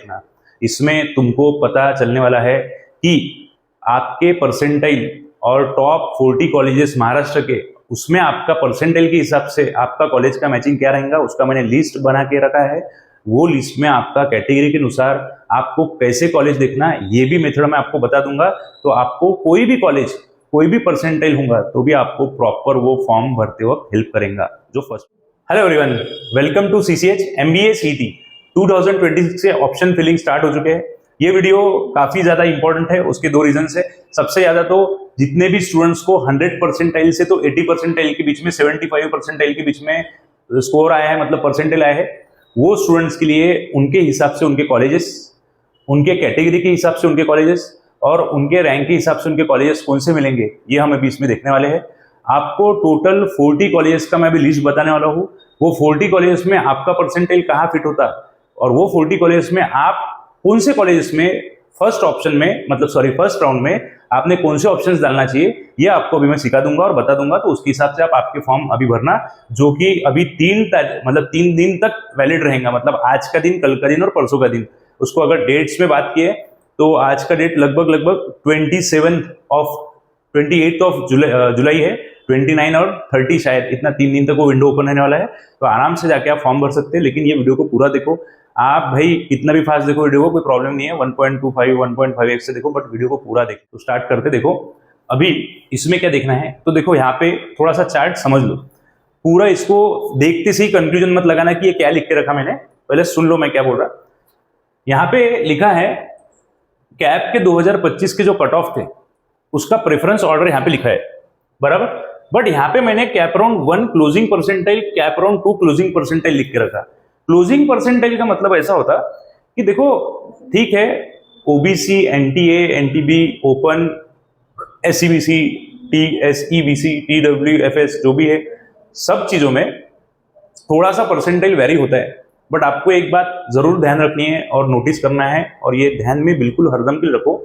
देखना। इसमें तुमको पता चलने वाला है कि आपके परसेंटाइल और टॉप 40 कॉलेजेस महाराष्ट्र के, उसमें आपका परसेंटाइल के हिसाब से आपका कॉलेज का मैचिंग क्या रहेगा, उसका मैंने लिस्ट बना के रखा है। वो लिस्ट में आपका कैटेगरी के अनुसार आपको कैसे कॉलेज देखना है ये भी मेथड मैं आपको बता दूंगा। तो आपको कोई भी कॉलेज, कोई भी परसेंटाइल होगा तो भी आपको प्रॉपर वो फॉर्म भरते वक्त हेल्प करेगा जो first. Hello everyone, welcome to CCH MBA CT 2026 से ऑप्शन फिलिंग स्टार्ट हो चुके हैं। ये वीडियो काफी ज्यादा इंपॉर्टेंट है, उसके दो रीजन है। सबसे ज्यादा तो जितने भी स्टूडेंट्स को 100 परसेंटाइल से तो 80 परसेंटाइल के बीच में, 75 परसेंटाइल के बीच में स्कोर आया है, मतलब परसेंटाइल आया है, वो स्टूडेंट्स के लिए उनके हिसाब से उनके कॉलेजेस, उनके कैटेगरी के हिसाब से उनके कॉलेजेस और उनके रैंक के हिसाब से उनके कॉलेजेस कौन से मिलेंगे, ये हम अभी इसमें देखने वाले हैं। आपको टोटल 40 कॉलेजेस का मैं अभी लिस्ट बताने वाला हूँ। वो 40 कॉलेजेस में आपका परसेंटाइल कहाँ फिट होता है और वो 40 कॉलेजेस में आप कौन से कॉलेजेस में फर्स्ट ऑप्शन में, मतलब सॉरी फर्स्ट राउंड में आपने कौन से ऑप्शंस डालना चाहिए, ये आपको अभी मैं सिखा दूंगा और बता दूंगा। तो उसके हिसाब से आप आपके फॉर्म अभी भरना, जो कि अभी 3 दिन तक वैलिड रहेगा, मतलब आज का दिन, कल का दिन और परसों का दिन। उसको अगर डेट्स में बात किए तो आज का डेट लगभग 28 ऑफ जुलाई है, 29 और 30 शायद, इतना 3 दिन तक वो विंडो ओपन रहने वाला है। तो आराम से जाके आप फॉर्म भर सकते हैं, लेकिन ये वीडियो को पूरा देखो। आप भाई कितना भी फास्ट देखो वीडियो को, कोई प्रॉब्लम नहीं है, 1.25 1.5x से देखो, बट वीडियो को पूरा देखो। तो स्टार्ट करते, देखो अभी इसमें क्या देखना है। तो देखो यहाँ पे थोड़ा सा चार्ट समझ लो पूरा, इसको देखते से ही कंफ्यूजन मत लगाना कि ये क्या लिख के रखा मैंने, पहले सुन लो मैं क्या बोल रहा। यहाँ पे लिखा है कैप के 2025 के जो कट ऑफ थे उसका प्रेफरेंस ऑर्डर यहाँ पे लिखा है, बराबर। बट यहाँ पे मैंने cap round 1 closing percentile, cap round 2 closing percentile लिख के रखा। क्लोजिंग परसेंटाइल का मतलब ऐसा होता कि देखो ठीक है, OBC, NTA, NTB, open, SCBC, TSEBC, TWFS, जो भी है, सब चीजों में थोड़ा सा परसेंटाइल वेरी होता है। बट आपको एक बात जरूर ध्यान रखनी है और नोटिस करना है, और ये ध्यान में बिल्कुल हरदम के लिए रखो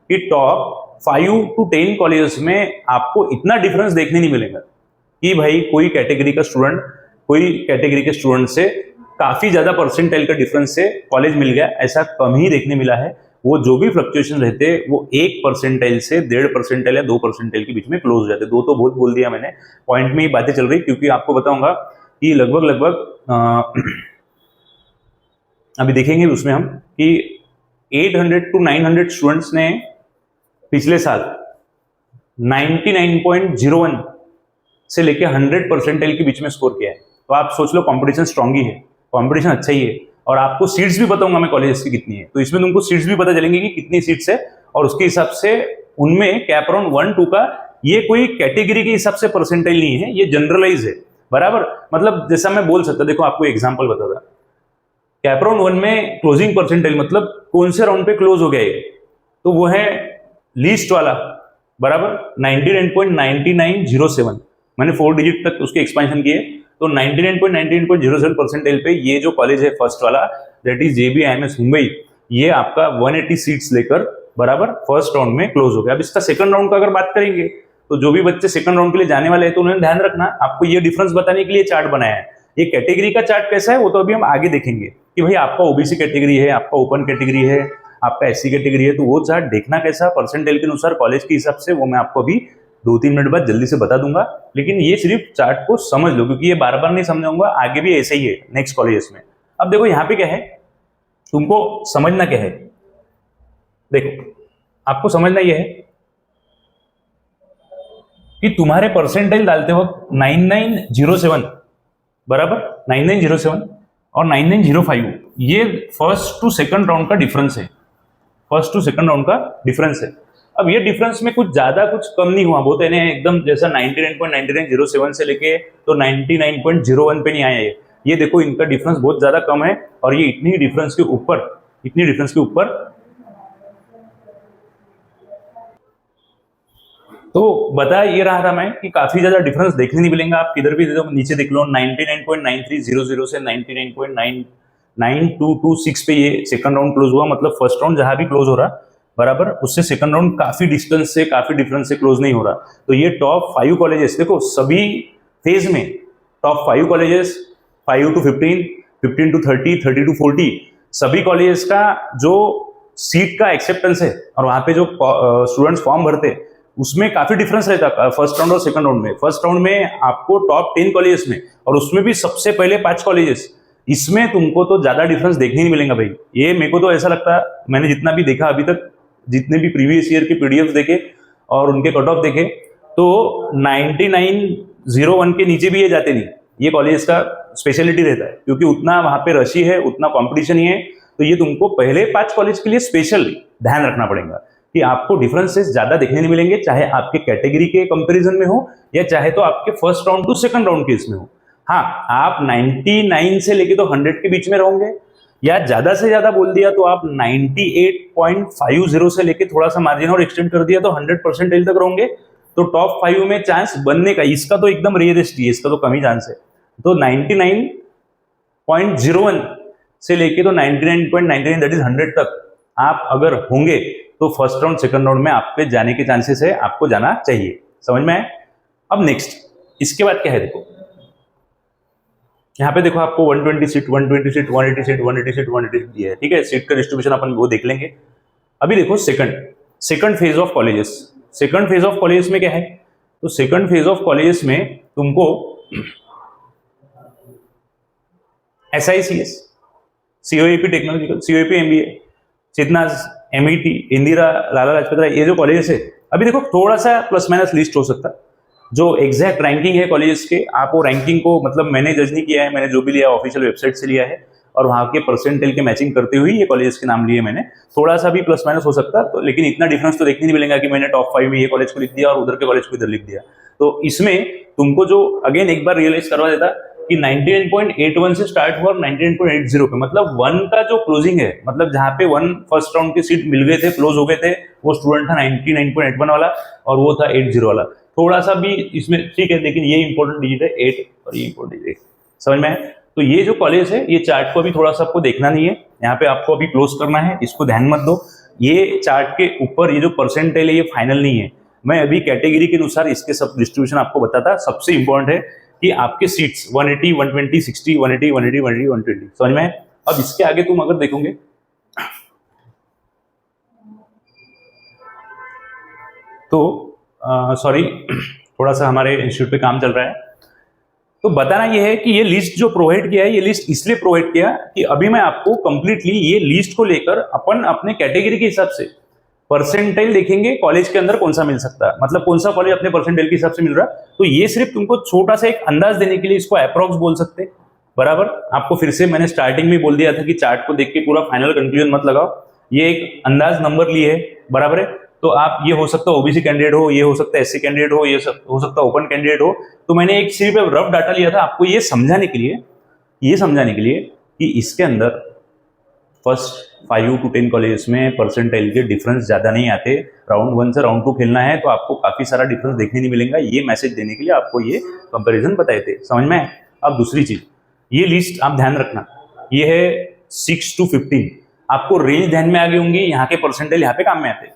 कि टॉप 5 to 10 कॉलेजेस में आपको इतना डिफरेंस देखने नहीं मिलेगा कि भाई कोई कैटेगरी का स्टूडेंट कोई कैटेगरी के स्टूडेंट से काफी ज्यादा परसेंटाइल का डिफरेंस से कॉलेज मिल गया, ऐसा कम ही देखने मिला है। वो जो भी फ्लक्चुएशन रहते हैं वो 1 परसेंटाइल से 1.5 परसेंटाइल या 2 परसेंटाइल के बीच में क्लोज हो जाते हैं। 2 तो बहुत बोल दिया मैंने, पॉइंट में ही बातें चल रही, क्योंकि आपको बताऊंगा कि लगभग अभी देखेंगे उसमें हम कि 800 to 900 स्टूडेंट्स ने पिछले साल 99.01 से लेके 100 परसेंटाइल के बीच में स्कोर किया है। तो आप सोच लो कंपटीशन स्ट्रांग ही है, कंपटीशन अच्छा ही है। और आपको सीट्स भी बताऊंगा मैं कॉलेजेस की कितनी है, तो इसमें तुमको सीट्स भी पता चलेंगी कि कितनी सीट्स है, और उसके हिसाब से उनमें कैप राउंड 1 2 का ये कोई कैटेगरी के हिसाब से परसेंटाइल नहीं है, ये जनरलाइज है, बराबर। मतलब जैसा मैं बोल सकता, देखो आपको एग्जाम्पल बताता, कैप राउंड 1 में क्लोजिंग परसेंटाइल मतलब कौन से राउंड पे क्लोज हो गया है, तो वो है लीस्ट वाला, बराबर 99.9907। मैंने 4 डिजिट तक उसके एक्सपेंशन किए, तो 99.9907 परसेंटाइल पे ये जो कॉलेज है फर्स्ट वाला, दैट इज जेबीआईएमएस मुंबई, ये आपका 180 सीट्स लेकर बराबर फर्स्ट राउंड में क्लोज हो गया। अब इसका सेकंड राउंड का अगर बात करेंगे तो जो भी बच्चे सेकंड राउंड के लिए जाने वाले हैं तो उन्हें ध्यान रखना, आपको ये डिफरेंस बताने के लिए चार्ट बनाया है। ये कैटेगरी का चार्ट कैसा है वो तो अभी हम आगे देखेंगे कि भाई आपका ओबीसी कैटेगरी है, आपका ओपन कैटेगरी है, आपका एससी कैटेगरी है, तो वो चार्ट देखना कैसा परसेंटाइल के अनुसार कॉलेज के हिसाब से, वो मैं आपको अभी 2-3 मिनट बाद जल्दी से बता दूंगा। लेकिन ये सिर्फ चार्ट को समझ लो, क्योंकि ये बार बार नहीं समझाऊंगा, आगे भी ऐसे ही है नेक्स्ट कॉलेजेस में। अब देखो यहाँ पे क्या है, तुमको समझना क्या है, देखो आपको समझना यह है कि तुम्हारे परसेंटाइल डालते वक्त 9907, बराबर 9907 और 9905, ये फर्स्ट टू सेकंड राउंड का डिफरेंस है, फर्स्ट टू सेकंड राउंड का डिफरेंस है। अब ये डिफरेंस में कुछ ज्यादा कुछ कम नहीं हुआ, बहुत है एकदम जैसा 99.9907 से लेके तो 99.01 पे नहीं आया ये देखो इनका डिफरेंस बहुत ज्यादा कम है, और ये इतनी डिफरेंस के ऊपर तो बता ये रहा था मैं कि काफी ज्यादा डिफरेंस देखने नहीं मिलेगा। आप किधर भी नीचे देख लो, 99.9300 से 99.9226 पे ये सेकंड राउंड क्लोज हुआ, मतलब फर्स्ट राउंड जहां भी क्लोज हो रहा बराबर, उससे सेकंड राउंड काफी डिस्टेंस से, काफी डिफरेंस से क्लोज नहीं हो रहा। तो ये टॉप 5 कॉलेजेस देखो सभी फेज में, top 5 colleges 5 to 15, 15 to 30, 30 to 40, सभी कॉलेजेस का जो सीट का एक्सेप्टेंस है और वहां पे जो स्टूडेंट्स फॉर्म भरते हैं उसमें काफी डिफरेंस रहता है फर्स्ट राउंड और सेकंड राउंड में। फर्स्ट राउंड में आपको टॉप 10 कॉलेजेस में, और उसमें भी सबसे पहले 5 कॉलेजेस, इसमें तुमको तो ज्यादा डिफरेंस देखने नहीं मिलेगा भाई। ये मेरे को तो ऐसा लगता है, मैंने जितना भी देखा अभी तक, जितने भी प्रीवियस ईयर के पीडीएफ देखे और उनके कट ऑफ देखे, तो 9901 के नीचे भी ये जाते नहीं। ये कॉलेज का स्पेशलिटी रहता है क्योंकि उतना वहां पे रशी है, उतना कॉम्पिटिशन ही है। तो ये तुमको पहले 5 कॉलेज के लिए स्पेशल ध्यान रखना पड़ेगा कि आपको डिफरेंसेस ज्यादा देखने नहीं मिलेंगे, चाहे आपके कैटेगरी के कंपैरिजन में हो या चाहे तो आपके first round to second round के इसमें हो। हाँ, आप 99 से लेके तो 100 के बीच में रहोगे, या ज्यादा से ज्यादा बोल दिया तो आप 98.50 से लेके थोड़ा सा मार्जिन और एक्सटेंड कर दिया तो 100% तक रहोगे। तो टॉप 5 में चांस बनने का इसका तो एकदम रेयरेस्ट ही है, इसका तो कम ही चांस है। तो 99.01 से लेके तो 99.99 दैट इज 100 तक आप अगर होंगे तो फर्स्ट राउंड सेकंड राउंड में आपके जाने के चांसेस है, आपको जाना चाहिए। समझ में आए? अब नेक्स्ट इसके बाद क्या है, देखो यहाँ पे देखो आपको 120 seat, 120 seat, 180 seat, 180 seat, 180 seat दिया है, ठीक है। सीट का डिस्ट्रीब्यूशन अपन वो देख लेंगे। अभी देखो second phase of colleges. Second phase of colleges में क्या है, तो सेकंड फेज ऑफ कॉलेजेस में तुमको SICS, COAP technological, COAP MBA, चेतना, MET, इंदिरा, लाला लाजपत राय, ये जो कॉलेजेस है, अभी देखो थोड़ा सा प्लस माइनस लिस्ट हो सकता है। जो एग्जैक्ट रैंकिंग है कॉलेजेस के, आप वो रैंकिंग को मतलब मैंने जज नहीं किया है, मैंने जो भी लिया ऑफिशियल वेबसाइट से लिया है और वहाँ के परसेंटेल के मैचिंग करते हुए ये कॉलेजेस के नाम लिए मैंने। थोड़ा सा भी प्लस माइनस हो सकता है तो, लेकिन इतना डिफरेंस तो देखने नहीं मिलेगा कि मैंने टॉप 5 में ये कॉलेज को लिख दिया और उधर के कॉलेज को इधर लिख दिया। तो इसमें तुमको जो अगेन एक बार रियलाइज करवा देता कि 99.81 से स्टार्ट हुआ 99.80 पे, मतलब 1 का जो क्लोजिंग है, मतलब जहाँ पे 1 फर्स्ट राउंड की सीट मिल गए थे, क्लोज हो गए थे, वो स्टूडेंट था 99.81 वाला और वो था 80 वाला। थोड़ा सा भी इसमें ठीक है, लेकिन ये इंपॉर्टेंट डिजिट है 8 और ये इंपॉर्टेंट डिजिट, समझ में है? तो ये जो कॉलेज है, ये चार्ट को अभी थोड़ा सा आपको देखना नहीं है, यहाँ पे आपको अभी क्लोज करना है, इसको ध्यान मत दो। ये चार्ट के ऊपर ये जो परसेंटेज है ये फाइनल नहीं है, मैं अभी कैटेगरी के अनुसार इसके सब डिस्ट्रीब्यूशन आपको बताता। सबसे इंपॉर्टेंट है कि आपके सीट्स 180, 120, 60, 180, 180, 180, 120, समझ में है? अब इसके आगे तुम अगर देखोगे तो सॉरी थोड़ा सा हमारे इंस्टीट्यूट पे काम चल रहा है, तो बताना ये है कि ये लिस्ट जो प्रोवाइड किया है, ये लिस्ट इसलिए प्रोवाइड किया कि अभी मैं आपको कंप्लीटली ये लिस्ट को लेकर अपन अपने कैटेगरी के हिसाब से परसेंटाइल देखेंगे कॉलेज के अंदर कौन सा मिल सकता है, मतलब कौन सा कॉलेज अपने परसेंटाइल के हिसाब से मिल रहा है। तो ये सिर्फ तुमको छोटा सा एक अंदाज देने के लिए इसको अप्रॉक्स बोल सकते, बराबर। आपको फिर से मैंने स्टार्टिंग में बोल दिया था कि चार्ट को देख के पूरा फाइनल कंक्लूजन मत लगाओ, ये एक अंदाज नंबर लिए है, बराबर है। तो आप ये हो सकता है ओबीसी कैंडिडेट हो, ये हो सकता है SC कैंडिडेट हो, ये हो सकता है ओपन कैंडिडेट हो। तो मैंने एक सिर्फ रफ डाटा लिया था आपको ये समझाने के लिए, कि इसके अंदर फर्स्ट 5 to 10 कॉलेज में परसेंटाइल के डिफरेंस ज्यादा नहीं आते। राउंड 1 से राउंड 2 खेलना है तो आपको काफी सारा डिफरेंस देखने नहीं मिलेगा, ये मैसेज देने के लिए आपको ये कंपेरिजन बताए थे, समझ में? अब दूसरी चीज, ये लिस्ट आप ध्यान रखना, ये है 6 to 15, आपको रेंज ध्यान में आ गई होंगी, यहाँ के परसेंटाइल यहाँ पे काम में आते।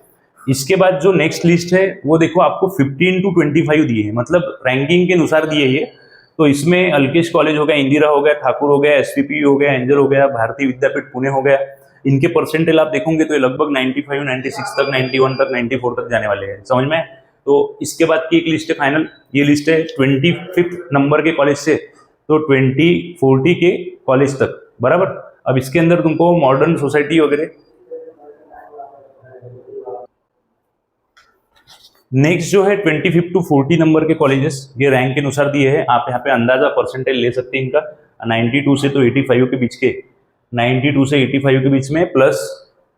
इसके बाद जो नेक्स्ट लिस्ट है वो देखो आपको 15 to 25 दिए है, मतलब रैंकिंग के अनुसार दिए ये। तो इसमें अल्केश कॉलेज हो गया, इंदिरा हो गया, ठाकुर हो गया, SPP हो गया, एंजल हो गया, भारतीय विद्यापीठ पुणे हो गया। इनके परसेंटेज आप देखोगे तो ये लगभग 95, 96 तक, 91 तक, 94 तक जाने वाले हैं, समझ में? तो इसके बाद की एक लिस्ट है फाइनल, ये लिस्ट है 25th नंबर के कॉलेज से तो 2040 के कॉलेज तक, बराबर। अब इसके अंदर तुमको मॉडर्न सोसाइटी वगैरह, नेक्स्ट जो है 25 to 40 नंबर के कॉलेजेस, ये रैंक के अनुसार दिए हैं। आप यहाँ पे अंदाजा परसेंटेज ले सकते हैं इनका, 92 से तो 85 के बीच के, 92 से 85 के बीच में प्लस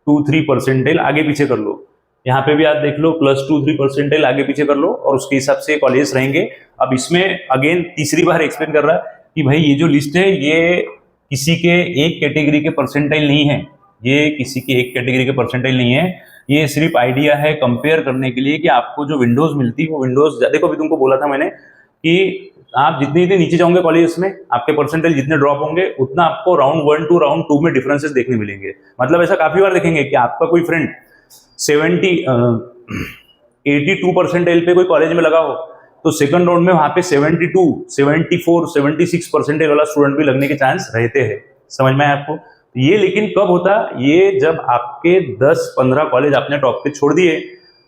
2-3 परसेंटेज आगे पीछे कर लो। यहाँ पे भी आप देख लो प्लस 2-3 परसेंटेज आगे पीछे कर लो और उसके हिसाब से कॉलेज रहेंगे। अब इसमें अगेन तीसरी बार एक्सप्लेन कर रहा है कि भाई ये जो लिस्ट है ये किसी के एक कैटेगरी के परसेंटाइल नहीं है, ये किसी के एक कैटेगरी के परसेंटाइल नहीं है, ये सिर्फ आइडिया है कंपेयर करने के लिए कि आपको जो विंडोज मिलती है वो विंडोज, देखो अभी तुमको बोला था मैंने कि आप जितने जितने नीचे जाओगे कॉलेज में, आपके परसेंटाइल जितने ड्रॉप होंगे उतना आपको राउंड 1 to राउंड 2 में डिफरेंसेस देखने मिलेंगे। मतलब ऐसा काफी बार देखेंगे कि आपका कोई फ्रेंड 82 परसेंटाइल पे कोई कॉलेज में लगा हो तो सेकंड राउंड में वहां पे 72, 74, 76 परसेंटाइल वाला स्टूडेंट भी लगने के चांस रहते हैं, समझ में आया आपको? ये लेकिन कब होता, ये जब आपके 10-15 कॉलेज आपने टॉप के छोड़ दिए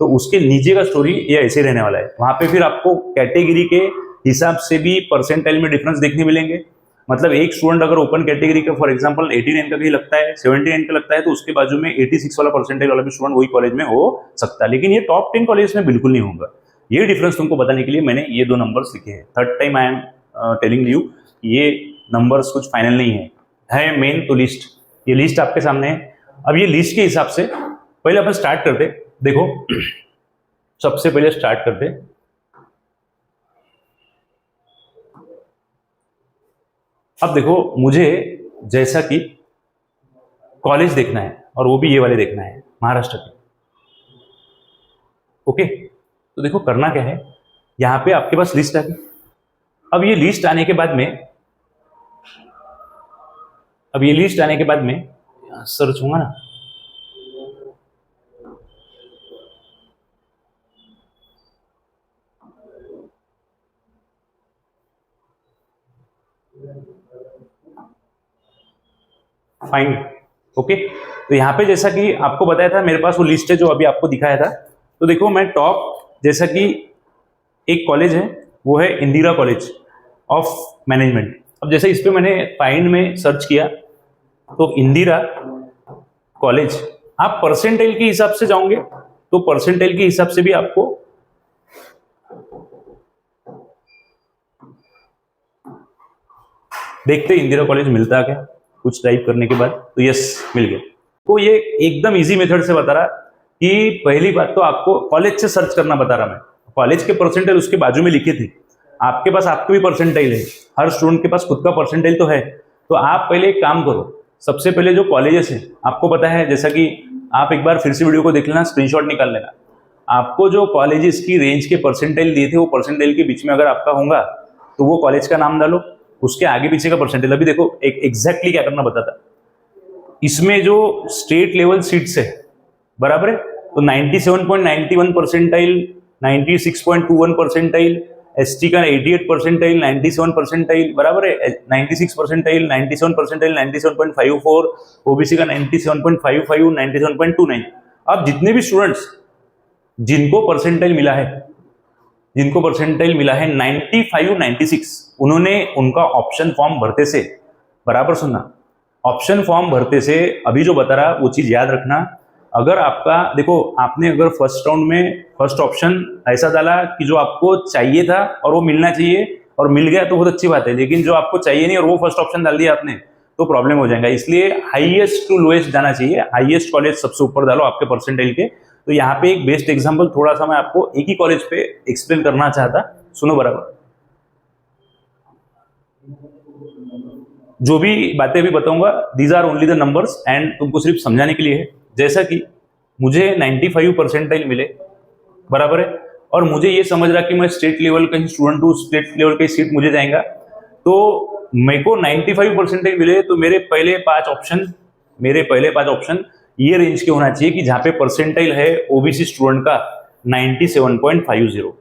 तो उसके नीचे का स्टोरी ये ऐसे रहने वाला है। वहां पे फिर आपको कैटेगरी के हिसाब से भी परसेंटाइल में डिफरेंस देखने मिलेंगे। मतलब एक स्टूडेंट अगर ओपन कैटेगरी का फॉर एग्जांपल 89 का कहीं लगता है, 79 का लगता है, तो उसके बाजू में 86 वाला परसेंटेज वाला भी स्टूडेंट वही कॉलेज में हो सकता है, लेकिन ये टॉप 10 कॉलेज में बिल्कुल नहीं होगा। ये डिफरेंस तुमको बताने के लिए मैंने ये दो नंबर्स लिखे हैं। Third time I am telling you, ये नंबर्स कुछ फाइनल नहीं है मेन तो लिस्ट, ये लिस्ट आपके सामने है। अब ये लिस्ट के हिसाब से पहले अपन स्टार्ट करते, देखो सबसे पहले स्टार्ट करते, अब देखो मुझे जैसा कि कॉलेज देखना है और वो भी ये वाले देखना है महाराष्ट्र के, ओके। तो देखो करना क्या है, यहां पे आपके पास लिस्ट आ गई। अब ये लिस्ट आने के बाद में, अब ये लिस्ट आने के बाद में सर्च होगा ना, फाइन, ओके। तो यहाँ पे जैसा कि आपको बताया था मेरे पास वो लिस्ट है जो अभी आपको दिखाया था। तो देखो मैं टॉप, जैसा कि एक कॉलेज है वो है इंदिरा कॉलेज ऑफ मैनेजमेंट। अब जैसे इस पे मैंने फाइंड में सर्च किया तो इंदिरा कॉलेज, आप परसेंटाइल के हिसाब से जाओगे तो परसेंटाइल के हिसाब से भी आपको देखते इंदिरा कॉलेज मिलता है क्या कुछ टाइप करने के बाद, तो यस मिल गया। तो ये एकदम इजी मेथड से बता रहा कि पहली बात तो आपको कॉलेज से सर्च करना बता रहा मैं, कॉलेज के परसेंटाइल उसके बाजू में लिखे थे, आपके पास आपके भी परसेंटाइल है, हर स्टूडेंट के पास खुद का परसेंटाइल तो है। तो आप पहले एक काम करो, सबसे पहले जो कॉलेजेस है आपको पता है, जैसा कि आप एक बार फिर से वीडियो को देख लेना, स्क्रीनशॉट निकाल लेना, आपको जो कॉलेजेस की रेंज के परसेंटाइल दिए थे वो परसेंटाइल के बीच में अगर आपका होगा तो वो कॉलेज का नाम डालो, उसके आगे पीछे का परसेंटाइल। अभी देखो एक एग्जैक्टली क्या करना बताता, इसमें जो स्टेट लेवल सीट्स है बराबर है, तो 97.91 परसेंटाइल, 96.21 परसेंटाइल, एसटी का 88 परसेंटाइल, 97 परसेंटाइल बराबर है, 96 परसेंटाइल, 97 परसेंटाइल, 97.54, ओबीसी का 97.55, 97.29। अब जितने भी स्टूडेंट्स जिनको परसेंटाइल मिला है, जिनको परसेंटाइल मिला है 95, 96, उन्होंने उनका ऑप्शन फॉर्म भरते से, बराबर सुनना, ऑप्शन फॉर्म भरते से अभी जो बता रहा वो चीज याद रखना। अगर आपका देखो आपने अगर फर्स्ट राउंड में फर्स्ट ऑप्शन ऐसा डाला कि जो आपको चाहिए था और वो मिलना चाहिए और मिल गया तो बहुत अच्छी बात है, लेकिन जो आपको चाहिए नहीं और वो फर्स्ट ऑप्शन डाल दिया आपने तो प्रॉब्लम हो जाएगा। इसलिए हाईएस्ट टू लोएस्ट जाना चाहिए, हाईएस्ट कॉलेज सबसे ऊपर डालो आपके परसेंटाइल के। तो यहाँ पे एक बेस्ट एग्जांपल थोड़ा सा मैं आपको एक ही कॉलेज पे एक्सप्लेन करना चाहता, सुनो बराबर। जो भी बातें अभी बताऊंगा these are only the numbers and तुमको सिर्फ समझाने के लिए है। जैसा कि मुझे 95 परसेंटाइल मिले बराबर है, और मुझे ये समझ रहा कि मैं स्टेट लेवल का ही स्टूडेंट हूँ, स्टेट लेवल की सीट मुझे जाएगा, तो मेरे को 95 परसेंटाइल मिले तो मेरे पहले पांच ऑप्शन ये रेंज के होना चाहिए कि जहां पे परसेंटाइल है ओबीसी स्टूडेंट का 97.50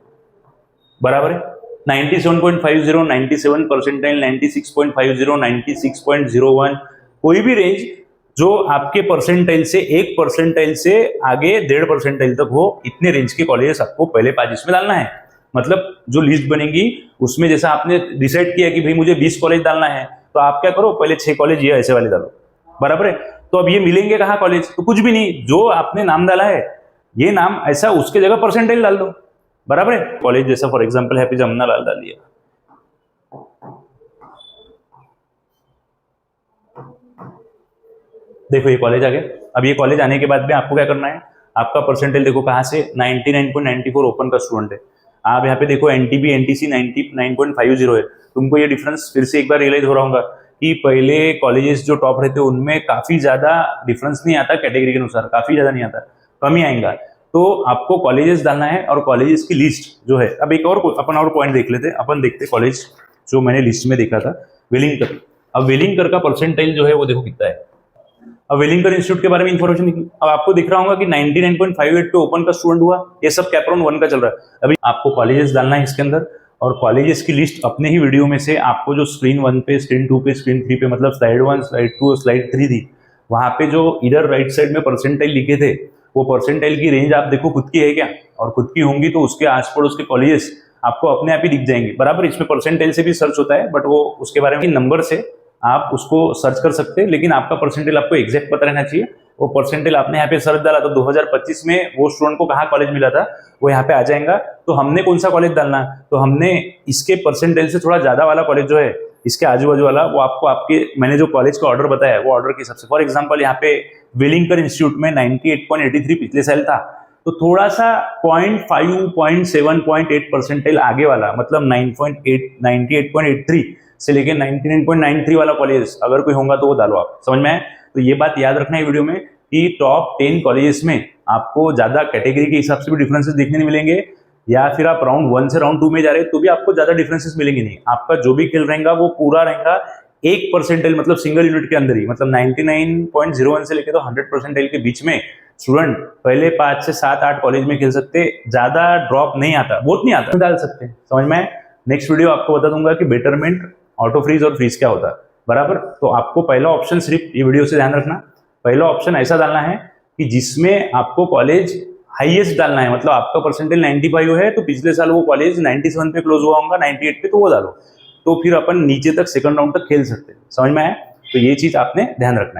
बराबर है, 97.50, 97 परसेंटाइल, 96.50, 96.01, कोई भी रेंज जो आपके परसेंटाइल से 1 परसेंटाइल से आगे 1.5 परसेंटाइल तक हो, इतने रेंज के कॉलेजेस आपको पहले 5 इसमें डालना है। मतलब जो लिस्ट बनेगी उसमें जैसा आपने डिसाइड किया कि भाई मुझे 20 कॉलेज डालना है, तो आप क्या करो पहले 6 कॉलेज ये ऐसे वाले डालो, बराबर है। तो अब ये मिलेंगे कहाँ कॉलेज, तो कुछ भी नहीं, जो आपने नाम डाला है ये नाम ऐसा उसके जगह परसेंटाइल डाल दो, बराबर है। कॉलेज जैसा फॉर एग्जांपल हैप्पी जमुना लाल डाल दिया, देखो ये कॉलेज आ गया। अब ये कॉलेज आने के बाद में आपको क्या करना है, आपका परसेंटाइल देखो कहाँ से 99.94 ओपन का स्टूडेंट है, आप यहाँ पे देखो एनटीबी एनटीसी 99.50 है। तुमको ये डिफरेंस फिर से एक बार रियलाइज हो रहा होगा कि पहले कॉलेजेस जो टॉप रहते हैं उनमें काफी ज्यादा डिफरेंस नहीं आता, कैटेगरी के अनुसार काफी ज्यादा नहीं आता, कम ही आएगा। तो आपको कॉलेजेस डालना है और कॉलेजेस की लिस्ट जो है, अब एक और अपन और पॉइंट देख लेते, अपन देखते कॉलेज जो मैंने लिस्ट में देखा था वेलिंगकर। अब वेलिंगकर का परसेंटाइल जो है वो देखो कितना है। अब वेलिंगकर इंस्टीट्यूट के बारे में इंफॉर्मेशन निकली, अब आपको दिख रहा होगा कि 99.58 पे ओपन का स्टूडेंट हुआ, ये सब कैपराउंड 1 का चल रहा है। अभी आपको कॉलेजेस डालना है इसके अंदर और कॉलेजेस की लिस्ट अपने ही वीडियो में से आपको जो स्क्रीन 1 पे, स्क्रीन 2 पे, स्क्रीन 3 पे, मतलब स्लाइड 1, स्लाइड 2 और स्लाइड 3 थी, वहाँ पे जो इधर राइट साइड में परसेंटाइल लिखे थे, वो परसेंटाइल की रेंज आप देखो खुद की है क्या, और खुद की होंगी तो उसके आस पड़ोस के कॉलेजेस आपको अपने आप ही दिख जाएंगे बराबर। इसमें परसेंटाइल से भी सर्च होता है, बट वो उसके बारे में नंबर से आप उसको सर्च कर सकते हैं, लेकिन आपका परसेंटाइल आपको एग्जैक्ट पता रहना चाहिए। वो परसेंटाइल आपने यहाँ पे सर्च डाला तो 2025 में वो स्टूडेंट को कहाँ कॉलेज मिला था वो यहाँ पे आ जाएगा। तो हमने कौन सा कॉलेज डालना, तो हमने इसके परसेंटाइल से थोड़ा ज्यादा वाला कॉलेज जो है इसके आजू बाजू वाला, वो आपको आपके मैंने जो कॉलेज का ऑर्डर बताया वो ऑर्डर के हिसाब से, फॉर एग्जाम्पल यहाँ पे वेलिंगटन इंस्टीट्यूट में 98.83 पिछले साल था, तो थोड़ा सा 0.5, 0.7, 0.8 परसेंटाइल आगे वाला, मतलब 98.83 से लेके 99.93 वाला कॉलेज अगर कोई होगा तो वो डालो आप, समझ में आए। तो ये बात याद रखना है वीडियो में कि टॉप 10 कॉलेजेस में आपको ज्यादा कैटेगरी के हिसाब से भी डिफरेंसेस देखने नहीं मिलेंगे, या फिर आप राउंड 1 से राउंड 2 में जा रहे हैं तो भी आपको ज्यादा डिफरेंसेस मिलेंगे नहीं। आपका जो भी खेल रहेगा वो पूरा रहेगा एक परसेंटाइल, मतलब सिंगल यूनिट के अंदर ही, मतलब 99.01 से लेके तो 100 परसेंटाइल के बीच में स्टूडेंट पहले 5 से 7, 8 कॉलेज में खेल सकते, ज्यादा ड्रॉप नहीं आता, बहुत नहीं आता, डाल सकते, समझ में। नेक्स्ट वीडियो आपको बता दूंगा कि बेटरमेंट, ऑटो फ्रीज और फ्रीज क्या होता है बराबर। तो आपको पहला ऑप्शन, सिर्फ ये वीडियो से ध्यान रखना, पहला ऑप्शन ऐसा डालना है कि जिसमें आपको कॉलेज हाईएस्ट डालना है, मतलब आपका परसेंटेज 95 है तो पिछले साल वो कॉलेज 97 पे क्लोज हुआ होगा, 98 पे, तो वो डालो, तो फिर अपन नीचे तक सेकंड राउंड तक खेल सकते हैं, समझ में आया। तो ये चीज आपने ध्यान रखना है।